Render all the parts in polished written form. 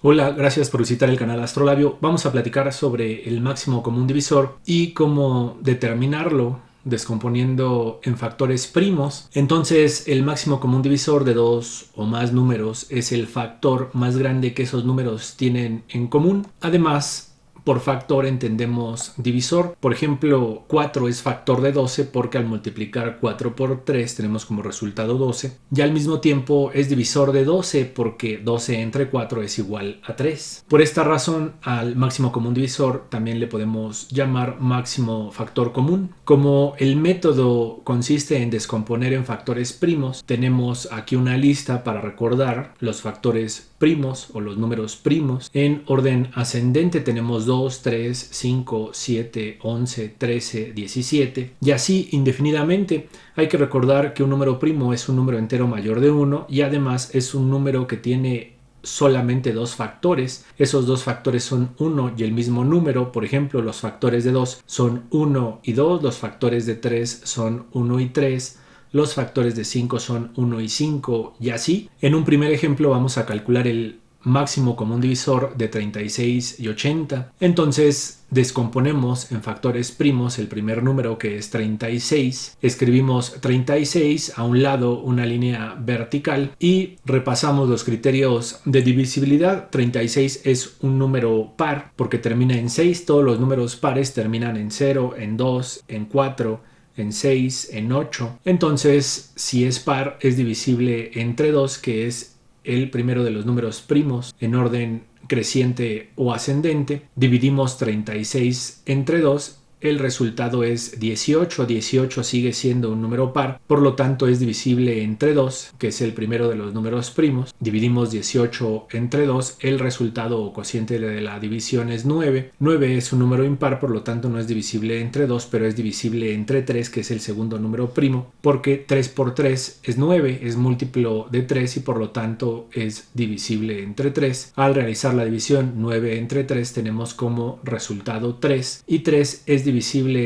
Hola, gracias por visitar el canal Astrolabio. Vamos a platicar sobre el máximo común divisor y cómo determinarlo descomponiendo en factores primos. Entonces, el máximo común divisor de dos o más números es el factor más grande que esos números tienen en común. Además, por factor entendemos divisor. Por ejemplo, 4 es factor de 12 porque al multiplicar 4 por 3 tenemos como resultado 12. Y al mismo tiempo es divisor de 12 porque 12 entre 4 es igual a 3. Por esta razón, al máximo común divisor también le podemos llamar máximo factor común. Como el método consiste en descomponer en factores primos, tenemos aquí una lista para recordar los factores primos o los números primos. En orden ascendente tenemos 2, 3, 5, 7, 11, 13, 17 y así indefinidamente. Hay que recordar que un número primo es un número entero mayor de 1 y además es un número que tiene solamente dos factores. Esos dos factores son 1 y el mismo número. Por ejemplo, los factores de 2 son 1 y 2, los factores de 3 son 1 y 3. Los factores de 5 son 1 y 5 y así. En un primer ejemplo vamos a calcular el máximo común divisor de 36 y 80. Entonces descomponemos en factores primos el primer número, que es 36. Escribimos 36, a un lado una línea vertical y repasamos los criterios de divisibilidad. 36 es un número par porque termina en 6. Todos los números pares terminan en 0, en 2, en 4, en 6, en 8. Entonces, si es par, es divisible entre 2, que es el primero de los números primos en orden creciente o ascendente. Dividimos 36 entre 2. El resultado es 18. 18 sigue siendo un número par, por lo tanto es divisible entre 2, que es el primero de los números primos. Dividimos 18 entre 2, el resultado o cociente de la división es 9. 9 es un número impar, por lo tanto no es divisible entre 2, pero es divisible entre 3, que es el segundo número primo, porque 3 por 3 es 9, es múltiplo de 3 y por lo tanto es divisible entre 3. Al realizar la división 9 entre 3 tenemos como resultado 3 y 3 es divisible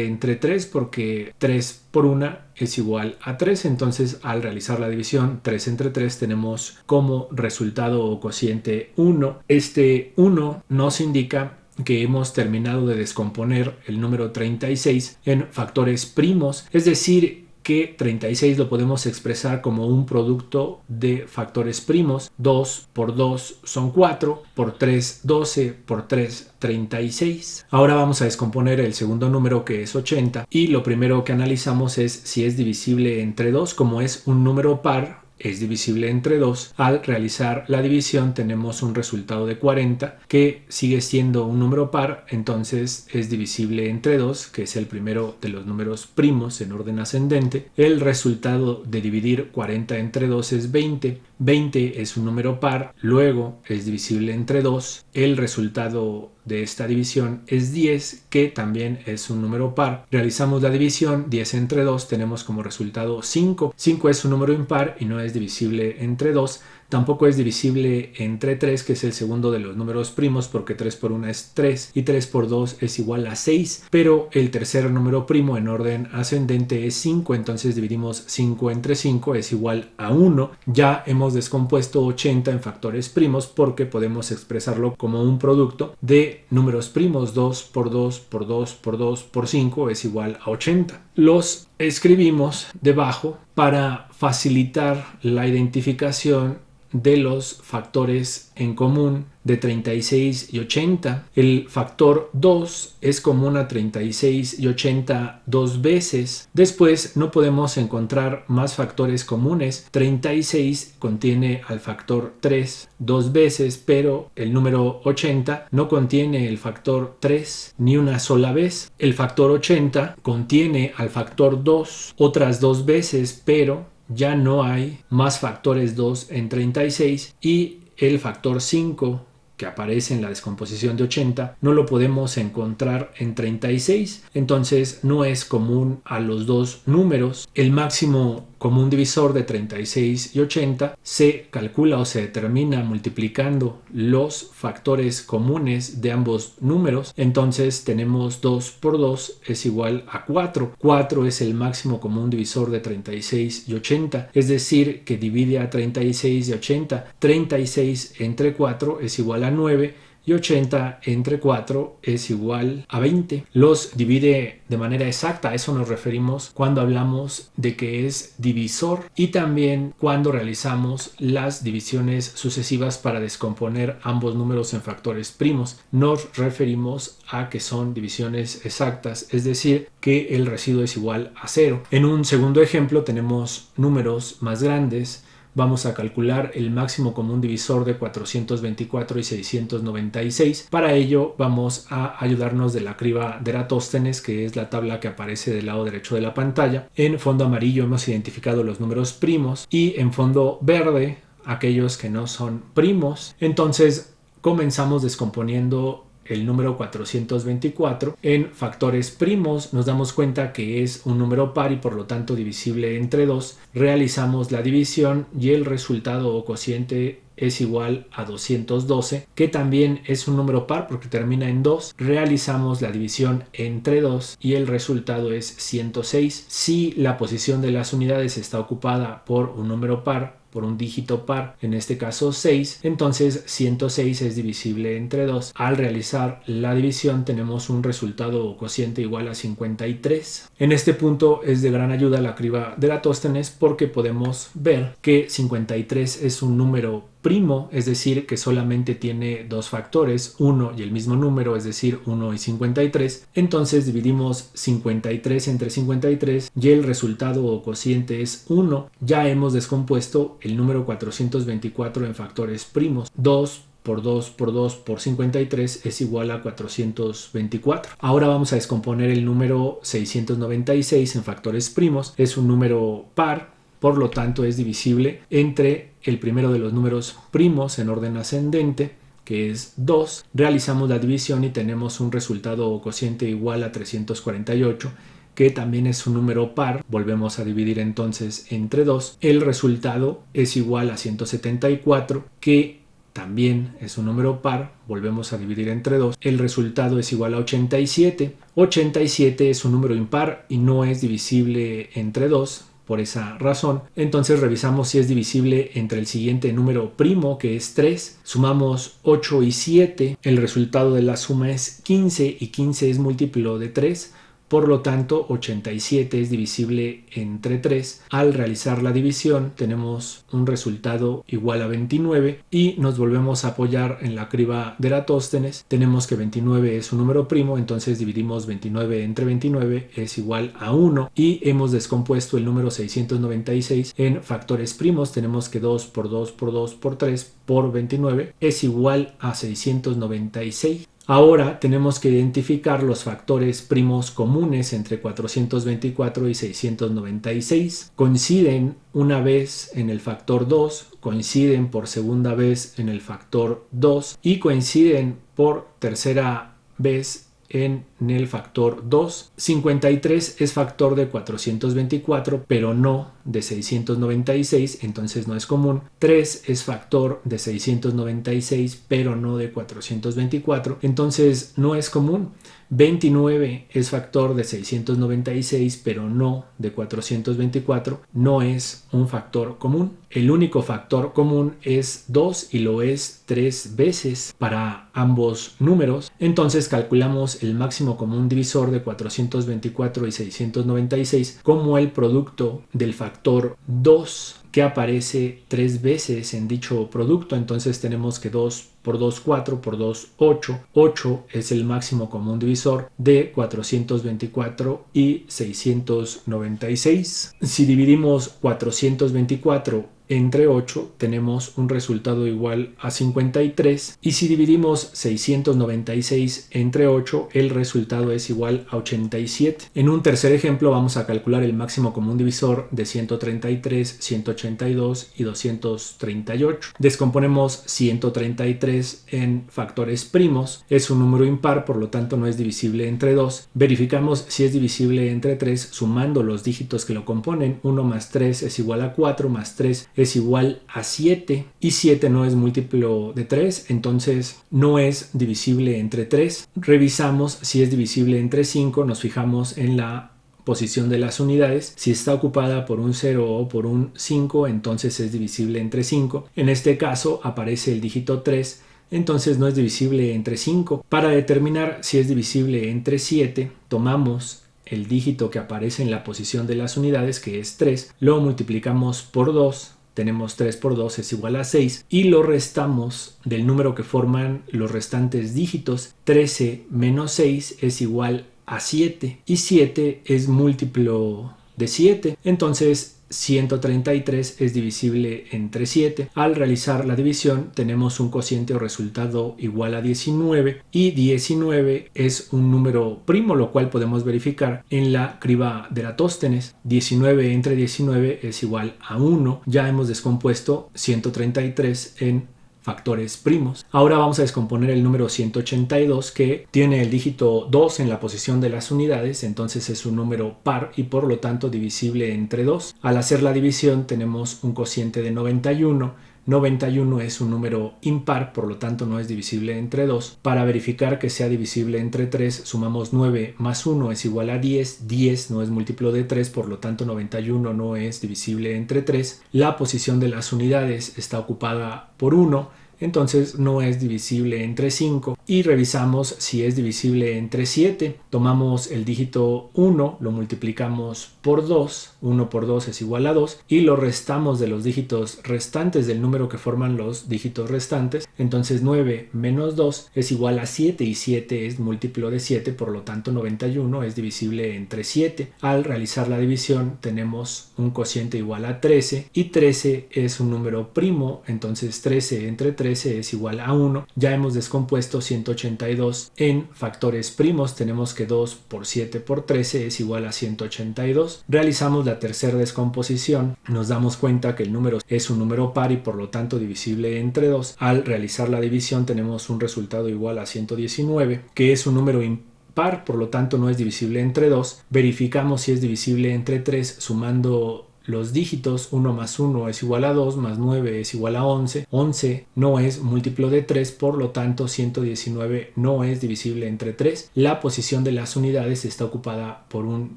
entre 3 porque 3 por 1 es igual a 3. Entonces, al realizar la división 3 entre 3 tenemos como resultado o cociente 1. Este 1 nos indica que hemos terminado de descomponer el número 36 en factores primos, es decir, que 36 lo podemos expresar como un producto de factores primos. 2 por 2 son 4, por 3 12, por 3 36. Ahora vamos a descomponer el segundo número, que es 80, y lo primero que analizamos es si es divisible entre 2. Como es un número par, es divisible entre 2. Al realizar la división tenemos un resultado de 40, que sigue siendo un número par, entonces es divisible entre 2, que es el primero de los números primos en orden ascendente. El resultado de dividir 40 entre 2 es 20. 20 es un número par, luego es divisible entre 2. El resultado de esta división es 10, que también es un número par. Realizamos la división 10 entre 2, tenemos como resultado 5. 5 es un número impar y no es divisible entre 2. Tampoco es divisible entre 3, que es el segundo de los números primos, porque 3 por 1 es 3 y 3 por 2 es igual a 6. Pero el tercer número primo en orden ascendente es 5, entonces dividimos 5 entre 5, es igual a 1. Ya hemos descompuesto 80 en factores primos porque podemos expresarlo como un producto de números primos. 2 por 2 por 2 por 2 por 5 es igual a 80. Los escribimos debajo para facilitar la identificación de los factores en común de 36 y 80. El factor 2 es común a 36 y 80 dos veces. Después no podemos encontrar más factores comunes. 36 contiene al factor 3 dos veces, pero el número 80 no contiene el factor 3 ni una sola vez. El factor 80 contiene al factor 2 otras dos veces, pero ya no hay más factores 2 en 36, y el factor 5 que aparece en la descomposición de 80 no lo podemos encontrar en 36, entonces no es común a los dos números. El máximo común divisor de 36 y 80 se calcula o se determina multiplicando los factores comunes de ambos números. Entonces tenemos 2 por 2 es igual a 4. 4 es el máximo común divisor de 36 y 80, es decir, que divide a 36 y 80. 36 entre 4 es igual a 9 y 80 entre 4 es igual a 20. Los divide de manera exacta, a eso nos referimos cuando hablamos de que es divisor, y también cuando realizamos las divisiones sucesivas para descomponer ambos números en factores primos. Nos referimos a que son divisiones exactas, es decir, que el residuo es igual a 0. En un segundo ejemplo tenemos números más grandes. Vamos a calcular el máximo común divisor de 424 y 696. Para ello vamos a ayudarnos de la criba de Eratóstenes, que es la tabla que aparece del lado derecho de la pantalla. En fondo amarillo hemos identificado los números primos y en fondo verde aquellos que no son primos. Entonces comenzamos descomponiendo el número 424 en factores primos. Nos damos cuenta que es un número par y por lo tanto divisible entre 2. Realizamos la división y el resultado o cociente es igual a 212, que también es un número par porque termina en 2. Realizamos la división entre 2 y el resultado es 106. Si la posición de las unidades está ocupada por un número par, por un dígito par, en este caso 6, entonces 106 es divisible entre 2. Al realizar la división tenemos un resultado o cociente igual a 53. En este punto es de gran ayuda la criba de Eratóstenes porque podemos ver que 53 es un número primo, es decir, que solamente tiene dos factores, 1 y el mismo número, es decir, 1 y 53. Entonces dividimos 53 entre 53 y el resultado o cociente es 1. Ya hemos descompuesto el número 424 en factores primos. 2 por 2 por 2 por 53 es igual a 424. Ahora vamos a descomponer el número 696 en factores primos. Es un número par, por lo tanto es divisible entre el primero de los números primos en orden ascendente, que es 2. Realizamos la división y tenemos un resultado o cociente igual a 348, que también es un número par. Volvemos a dividir entonces entre 2. El resultado es igual a 174, que también es un número par. Volvemos a dividir entre 2. El resultado es igual a 87. 87 es un número impar y no es divisible entre 2. Por esa razón, entonces revisamos si es divisible entre el siguiente número primo, que es 3. Sumamos 8 y 7. El resultado de la suma es 15 y 15 es múltiplo de 3. Por lo tanto, 87 es divisible entre 3. Al realizar la división tenemos un resultado igual a 29 y nos volvemos a apoyar en la criba de Eratóstenes. Tenemos que 29 es un número primo, entonces dividimos 29 entre 29 es igual a 1 y hemos descompuesto el número 696 en factores primos. Tenemos que 2 por 2 por 2 por 3 por 29 es igual a 696. Ahora tenemos que identificar los factores primos comunes entre 424 y 696. Coinciden una vez en el factor 2, coinciden por segunda vez en el factor 2 y coinciden por tercera vez en el factor 2. 53 es factor de 424, pero no de 696, entonces no es común. 3 es factor de 696, pero no de 424, entonces no es común. 29 es factor de 696, pero no de 424, no es un factor común. El único factor común es 2 y lo es 3 veces para ambos números. Entonces calculamos el máximo común divisor de 424 y 696 como el producto del factor 2, que aparece 3 veces en dicho producto. Entonces tenemos que 2 por 2, 4 por 2, 8. 8 es el máximo común divisor de 424 y 696. Si dividimos 424 entre 8 tenemos un resultado igual a 53 y si dividimos 696 entre 8 el resultado es igual a 87. En un tercer ejemplo vamos a calcular el máximo común divisor de 133, 182 y 238. Descomponemos 133 en factores primos, es un número impar, por lo tanto no es divisible entre 2. Verificamos si es divisible entre 3 sumando los dígitos que lo componen. 1 más 3 es igual a 4, más 3 es igual a 7 y 7 no es múltiplo de 3, entonces no es divisible entre 3. Revisamos si es divisible entre 5, nos fijamos en la posición de las unidades. Si está ocupada por un 0 o por un 5, entonces es divisible entre 5. En este caso aparece el dígito 3, entonces no es divisible entre 5. Para determinar si es divisible entre 7, tomamos el dígito que aparece en la posición de las unidades, que es 3, lo multiplicamos por 2, tenemos 3 por 2 es igual a 6 y lo restamos del número que forman los restantes dígitos. 13 menos 6 es igual a 7 y 7 es múltiplo de 7, entonces 133 es divisible entre 7. Al realizar la división tenemos un cociente o resultado igual a 19 y 19 es un número primo, lo cual podemos verificar en la criba de Eratóstenes. 19 entre 19 es igual a 1. Ya hemos descompuesto 133 en factores primos. Ahora vamos a descomponer el número 182, que tiene el dígito 2 en la posición de las unidades, entonces es un número par y por lo tanto divisible entre 2. Al hacer la división tenemos un cociente de 91. 91 es un número impar, por lo tanto no es divisible entre 2. Para verificar que sea divisible entre 3, sumamos 9 más 1 es igual a 10. 10 no es múltiplo de 3, por lo tanto 91 no es divisible entre 3. La posición de las unidades está ocupada por 1, entonces no es divisible entre 5. Y revisamos si es divisible entre 7. Tomamos el dígito 1, lo multiplicamos por 2, 1 por 2 es igual a 2 y lo restamos de los dígitos restantes del número que forman los dígitos restantes. Entonces 9 menos 2 es igual a 7 y 7 es múltiplo de 7, por lo tanto 91 es divisible entre 7. Al realizar la división tenemos un cociente igual a 13 y 13 es un número primo, entonces 13 entre 13 es igual a 1. Ya hemos descompuesto 182 en factores primos, tenemos que 2 por 7 por 13 es igual a 182. Realizamos la tercera descomposición, nos damos cuenta que el número es un número par y por lo tanto divisible entre 2. Al realizar la división tenemos un resultado igual a 119, que es un número impar, por lo tanto no es divisible entre 2. Verificamos si es divisible entre 3 sumando los dígitos. 1 más 1 es igual a 2, más 9 es igual a 11. 11 no es múltiplo de 3, por lo tanto 119 no es divisible entre 3. La posición de las unidades está ocupada por un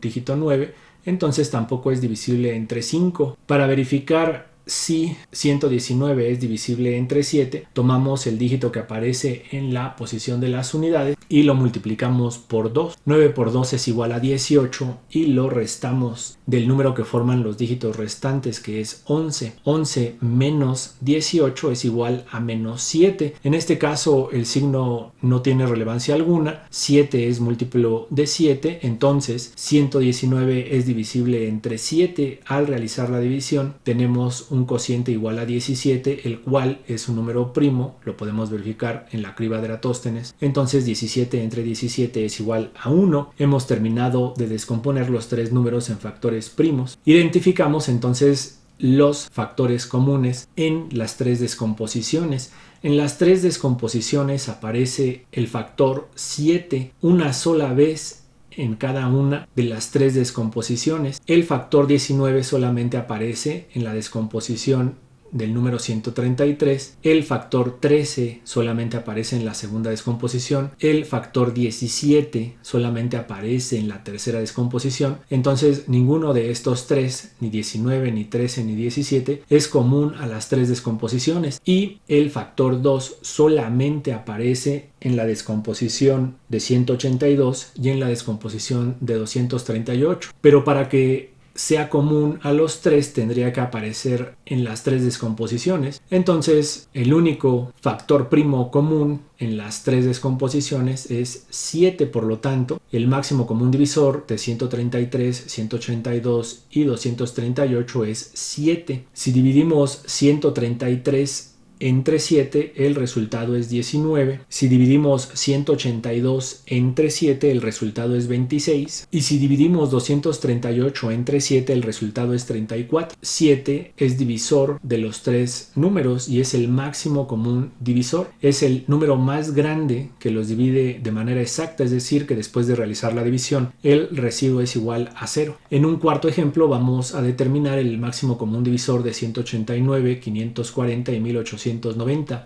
dígito 9, entonces tampoco es divisible entre 5. Para verificar si 119 es divisible entre 7, tomamos el dígito que aparece en la posición de las unidades y lo multiplicamos por 2. 9 por 2 es igual a 18 y lo restamos del número que forman los dígitos restantes, que es 11. 11 menos 18 es igual a menos 7. En este caso el signo no tiene relevancia alguna. 7 es múltiplo de 7, entonces 119 es divisible entre 7. Al realizar la división tenemos un cociente igual a 17, el cual es un número primo, lo podemos verificar en la criba de Eratóstenes. Entonces 17 entre 17 es igual a 1. Hemos terminado de descomponer los tres números en factores primos. Identificamos entonces los factores comunes en las tres descomposiciones. En las tres descomposiciones aparece el factor 7 una sola vez en cada una de las tres descomposiciones. El factor 19 solamente aparece en la descomposición del número 133, el factor 13 solamente aparece en la segunda descomposición, el factor 17 solamente aparece en la tercera descomposición. Entonces ninguno de estos tres, ni 19, ni 13, ni 17, es común a las tres descomposiciones, y el factor 2 solamente aparece en la descomposición de 182 y en la descomposición de 238. Pero para que sea común a los 3 tendría que aparecer en las 3 descomposiciones. Entonces el único factor primo común en las 3 descomposiciones es 7. Por lo tanto, el máximo común divisor de 133, 182 y 238 es 7. Si dividimos 133 entre 7, el resultado es 19. Si dividimos 182 entre 7, el resultado es 26. Y si dividimos 238 entre 7, el resultado es 34. 7 es divisor de los 3 números y es el máximo común divisor. Es el número más grande que los divide de manera exacta, es decir, que después de realizar la división, el residuo es igual a 0. En un cuarto ejemplo vamos a determinar el máximo común divisor de 189, 540 y 1890.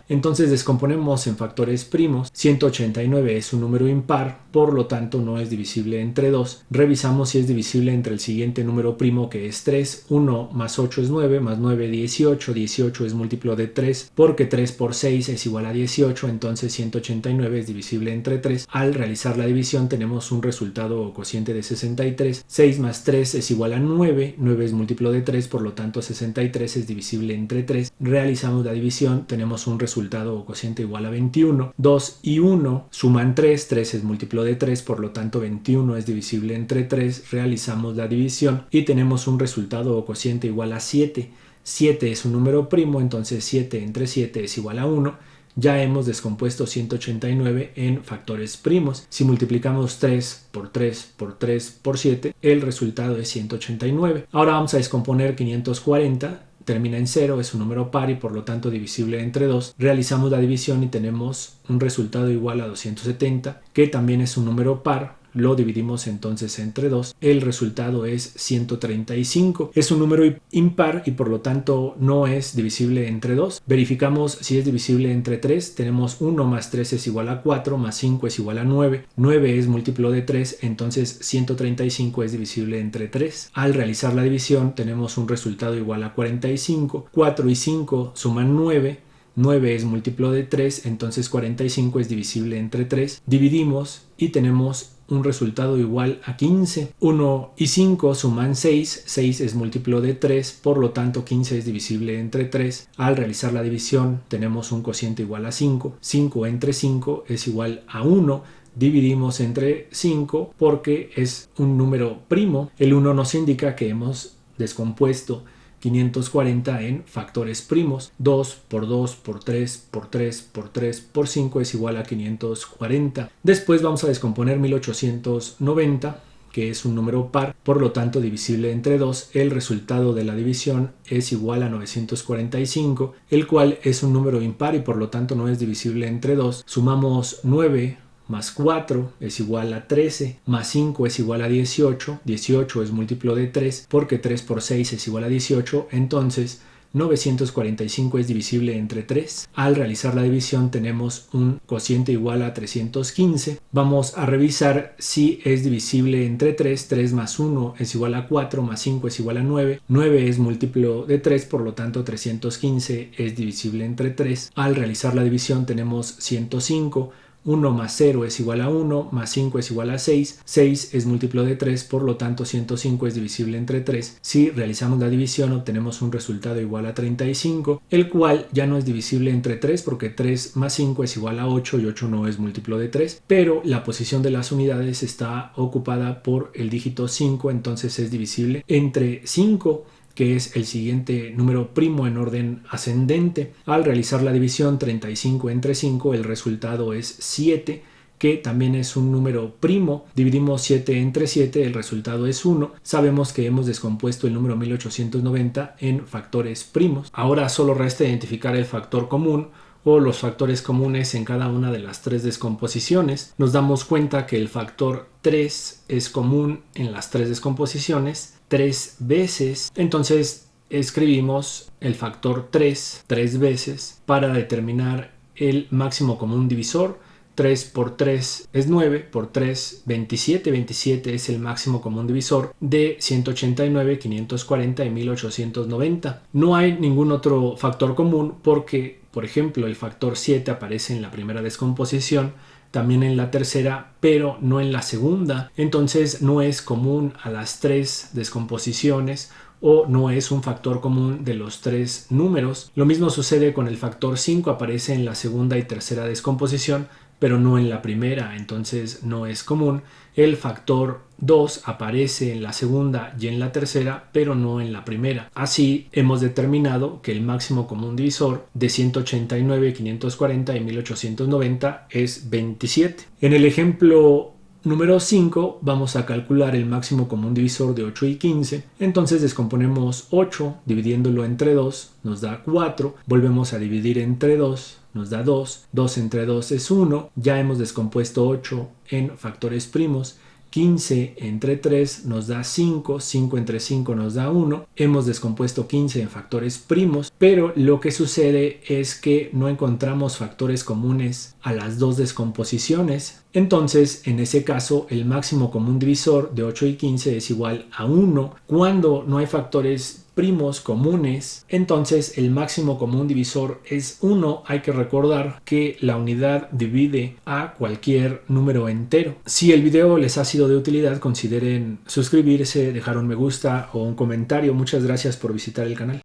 Entonces descomponemos en factores primos. 189 es un número impar, por lo tanto no es divisible entre 2. Revisamos si es divisible entre el siguiente número primo, que es 3. 1 más 8 es 9, más 9 18. 18 es múltiplo de 3, porque 3 por 6 es igual a 18, entonces 189 es divisible entre 3. Al realizar la división tenemos un resultado o cociente de 63. 6 más 3 es igual a 9. 9 es múltiplo de 3, por lo tanto 63 es divisible entre 3. Realizamos la división, tenemos un resultado o cociente igual a 21. 2 y 1 suman 3. 3 es múltiplo de 3, por lo tanto 21 es divisible entre 3. Realizamos la división y tenemos un resultado o cociente igual a 7. 7 es un número primo, entonces 7 entre 7 es igual a 1. Ya hemos descompuesto 189 en factores primos. Si multiplicamos 3 por 3 por 3 por 7, el resultado es 189. Ahora vamos a descomponer 540. Termina en 0, es un número par y por lo tanto divisible entre 2. Realizamos la división y tenemos un resultado igual a 270, que también es un número par. Lo dividimos entonces entre 2. El resultado es 135. Es un número impar y por lo tanto no es divisible entre 2. Verificamos si es divisible entre 3. Tenemos 1 más 3 es igual a 4, más 5 es igual a 9. 9 es múltiplo de 3, entonces 135 es divisible entre 3. Al realizar la división tenemos un resultado igual a 45. 4 y 5 suman 9. 9 es múltiplo de 3, entonces 45 es divisible entre 3. Dividimos y tenemos un resultado igual a 15. 1 y 5 suman 6. 6 es múltiplo de 3, por lo tanto 15 es divisible entre 3. Al realizar la división tenemos un cociente igual a 5. 5 entre 5 es igual a 1. Dividimos entre 5 porque es un número primo. El 1 nos indica que hemos descompuesto 540 en factores primos. 2 por 2 por 3 por 3 por 3 por 5 es igual a 540. Después vamos a descomponer 1890, que es un número par, por lo tanto divisible entre 2. El resultado de la división es igual a 945, el cual es un número impar y por lo tanto no es divisible entre 2. Sumamos 9 más 4 es igual a 13, más 5 es igual a 18, 18 es múltiplo de 3, porque 3 por 6 es igual a 18, entonces 945 es divisible entre 3. Al realizar la división tenemos un cociente igual a 315. Vamos a revisar si es divisible entre 3. 3 más 1 es igual a 4, más 5 es igual a 9. 9 es múltiplo de 3, por lo tanto 315 es divisible entre 3. Al realizar la división tenemos 105. 1 más 0 es igual a 1, más 5 es igual a 6, 6 es múltiplo de 3, por lo tanto 105 es divisible entre 3. Si realizamos la división obtenemos un resultado igual a 35, el cual ya no es divisible entre 3 porque 3 más 5 es igual a 8 y 8 no es múltiplo de 3, pero la posición de las unidades está ocupada por el dígito 5, entonces es divisible entre 5, que es el siguiente número primo en orden ascendente. Al realizar la división 35 entre 5, el resultado es 7, que también es un número primo. Dividimos 7 entre 7, el resultado es 1. Sabemos que hemos descompuesto el número 1890 en factores primos. Ahora solo resta identificar el factor común o los factores comunes en cada una de las 3 descomposiciones. Nos damos cuenta que el factor 3 es común en las 3 descomposiciones 3 veces. Entonces escribimos el factor 3 veces para determinar el máximo común divisor 3 por 3 es 9, por 3, 27. 27 es el máximo común divisor de 189, 540 y 1890. No hay ningún otro factor común porque, por ejemplo, el factor 7 aparece en la primera descomposición, también en la tercera, pero no en la segunda. Entonces no es común a las 3 descomposiciones o no es un factor común de los 3 números. Lo mismo sucede con el factor 5, aparece en la segunda y tercera descomposición, pero no en la primera, entonces no es común. El factor 2 aparece en la segunda y en la tercera, pero no en la primera. Así hemos determinado que el máximo común divisor de 189, 540 y 1890 es 27. En el ejemplo número 5 vamos a calcular el máximo común divisor de 8 y 15. Entonces descomponemos 8 dividiéndolo entre 2, nos da 4. Volvemos a dividir entre 2, nos da 2. 2 entre 2 es 1. Ya hemos descompuesto 8 en factores primos. 15 entre 3 nos da 5, 5 entre 5 nos da 1. Hemos descompuesto 15 en factores primos, pero lo que sucede es que no encontramos factores comunes a las dos descomposiciones. Entonces, en ese caso, el máximo común divisor de 8 y 15 es igual a 1. Cuando no hay factores primos comunes, entonces el máximo común divisor es 1. Hay que recordar que la unidad divide a cualquier número entero. Si el video les ha sido de utilidad, consideren suscribirse, dejar un me gusta o un comentario. Muchas gracias por visitar el canal.